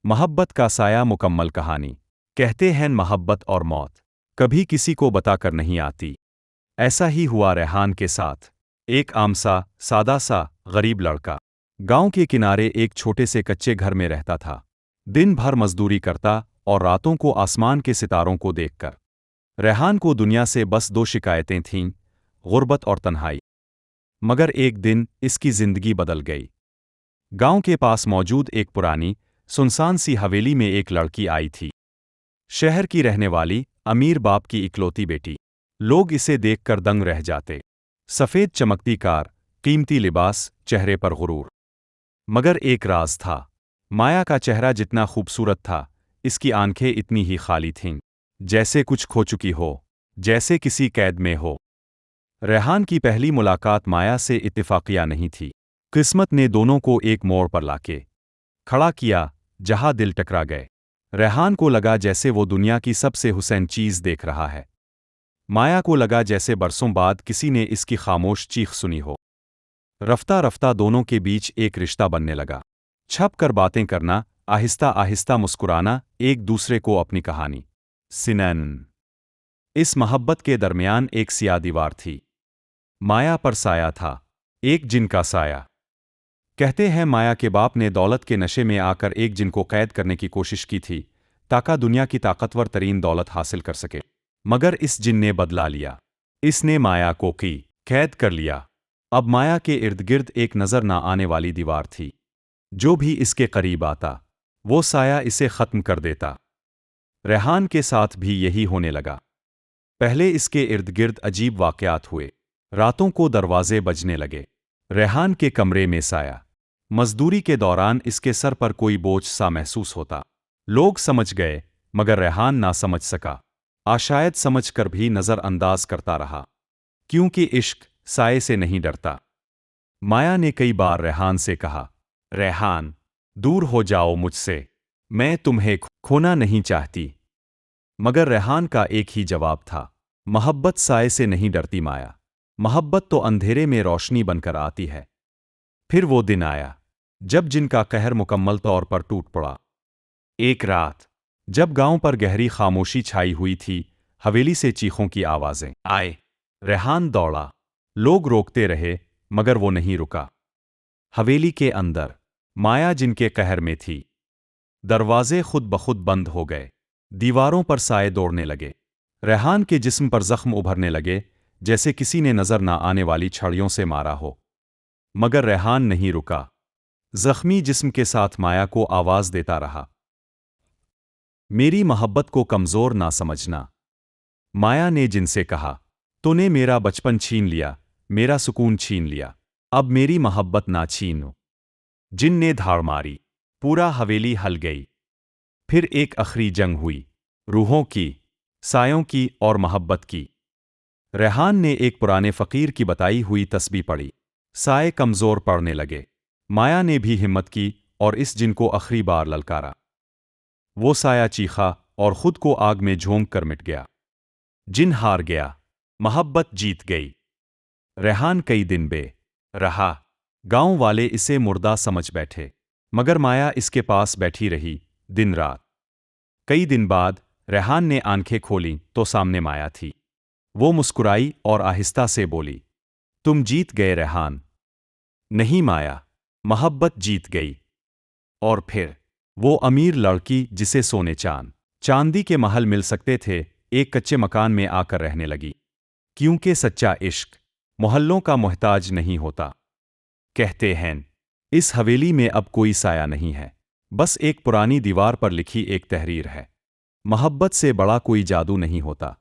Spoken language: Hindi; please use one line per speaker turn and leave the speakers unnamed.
मोहब्बत का साया मुकम्मल कहानी। कहते हैं मोहब्बत और मौत कभी किसी को बताकर नहीं आती। ऐसा ही हुआ रेहान के साथ। एक आम सा, सादा सा, गरीब लड़का गांव के किनारे एक छोटे से कच्चे घर में रहता था। दिन भर मजदूरी करता और रातों को आसमान के सितारों को देखकर। रेहान को दुनिया से बस दो शिकायतें थीं, गुर्बत और तन्हाई। मगर एक दिन इसकी जिंदगी बदल गई। गांव के पास मौजूद एक पुरानी, सुनसान सी हवेली में एक लड़की आई थी। शहर की रहने वाली, अमीर बाप की इकलौती बेटी। लोग इसे देखकर दंग रह जाते। सफ़ेद चमकती कार, कीमती लिबास, चेहरे पर गुरूर। मगर एक राज था। माया का चेहरा जितना खूबसूरत था, इसकी आंखें इतनी ही खाली थीं, जैसे कुछ खो चुकी हो, जैसे किसी कैद में हो। रेहान की पहली मुलाकात माया से इत्तेफाकिया नहीं थी। किस्मत ने दोनों को एक मोड़ पर लाके खड़ा किया, जहां दिल टकरा गए। रेहान को लगा जैसे वो दुनिया की सबसे हुसैन चीज़ देख रहा है। माया को लगा जैसे बरसों बाद किसी ने इसकी खामोश चीख सुनी हो। रफ्ता रफ्ता दोनों के बीच एक रिश्ता बनने लगा। छप कर बातें करना, आहिस्ता आहिस्ता मुस्कुराना, एक दूसरे को अपनी कहानी सिनन। इस मोहब्बत के दरमियान एक सियाह दीवार थी। माया पर साया था, एक जिन का साया। कहते हैं माया के बाप ने दौलत के नशे में आकर एक जिन को कैद करने की कोशिश की थी, ताकि दुनिया की ताकतवर तरीन दौलत हासिल कर सके। मगर इस जिन ने बदला लिया। इसने माया को की कैद कर लिया। अब माया के इर्द गिर्द एक नजर ना आने वाली दीवार थी। जो भी इसके करीब आता, वो साया इसे खत्म कर देता। रेहान के साथ भी यही होने लगा। पहले इसके इर्द गिर्द अजीब वाकयात हुए। रातों को दरवाजे बजने लगे। रेहान के कमरे में साया। मजदूरी के दौरान इसके सर पर कोई बोझ सा महसूस होता। लोग समझ गए, मगर रेहान ना समझ सका। शायद समझ कर भी नज़रअंदाज करता रहा, क्योंकि इश्क साये से नहीं डरता। माया ने कई बार रेहान से कहा, रेहान, दूर हो जाओ मुझसे, मैं तुम्हें खोना नहीं चाहती। मगर रेहान का एक ही जवाब था, मोहब्बत साये से नहीं डरती माया। मोहब्बत तो अंधेरे में रोशनी बनकर आती है। फिर वो दिन आया, जब जिनका कहर मुकम्मल तौर पर टूट पड़ा। एक रात, जब गांव पर गहरी खामोशी छाई हुई थी, हवेली से चीखों की आवाजें आए। रेहान दौड़ा। लोग रोकते रहे, मगर वो नहीं रुका। हवेली के अंदर माया जिनके कहर में थी। दरवाजे खुद ब खुद बंद हो गए। दीवारों पर साए दौड़ने लगे। रेहान के जिस्म पर जख्म उभरने लगे, जैसे किसी ने नजर ना आने वाली छड़ियों से मारा हो। मगर रेहान नहीं रुका। जख्मी जिस्म के साथ माया को आवाज देता रहा, मेरी मोहब्बत को कमजोर ना समझना। माया ने जिनसे कहा, तूने मेरा बचपन छीन लिया, मेरा सुकून छीन लिया, अब मेरी मोहब्बत ना छीनो। जिन ने धाड़ मारी। पूरा हवेली हल गई। फिर एक आखिरी जंग हुई, रूहों की, सायों की और मोहब्बत की। रेहान ने एक पुराने फकीर की बताई हुई तस्बीह पढ़ी। साए कमजोर पड़ने लगे। माया ने भी हिम्मत की और इस जिन को आखिरी बार ललकारा। वो साया चीखा और खुद को आग में झोंक कर मिट गया। जिन हार गया, मोहब्बत जीत गई। रेहान कई दिन रहा। गांव वाले इसे मुर्दा समझ बैठे, मगर माया इसके पास बैठी रही, दिन रात। कई दिन बाद रेहान ने आंखें खोलीं तो सामने माया थी। वो मुस्कुराई और आहिस्ता से बोली, तुम जीत गए रेहान। नहीं माया, मोहब्बत जीत गई। और फिर वो अमीर लड़की जिसे सोने चांदी के महल मिल सकते थे, एक कच्चे मकान में आकर रहने लगी। क्योंकि सच्चा इश्क मोहल्लों का मोहताज नहीं होता। कहते हैं, इस हवेली में अब कोई साया नहीं है, बस एक पुरानी दीवार पर लिखी एक तहरीर है। मोहब्बत से बड़ा कोई जादू नहीं होता।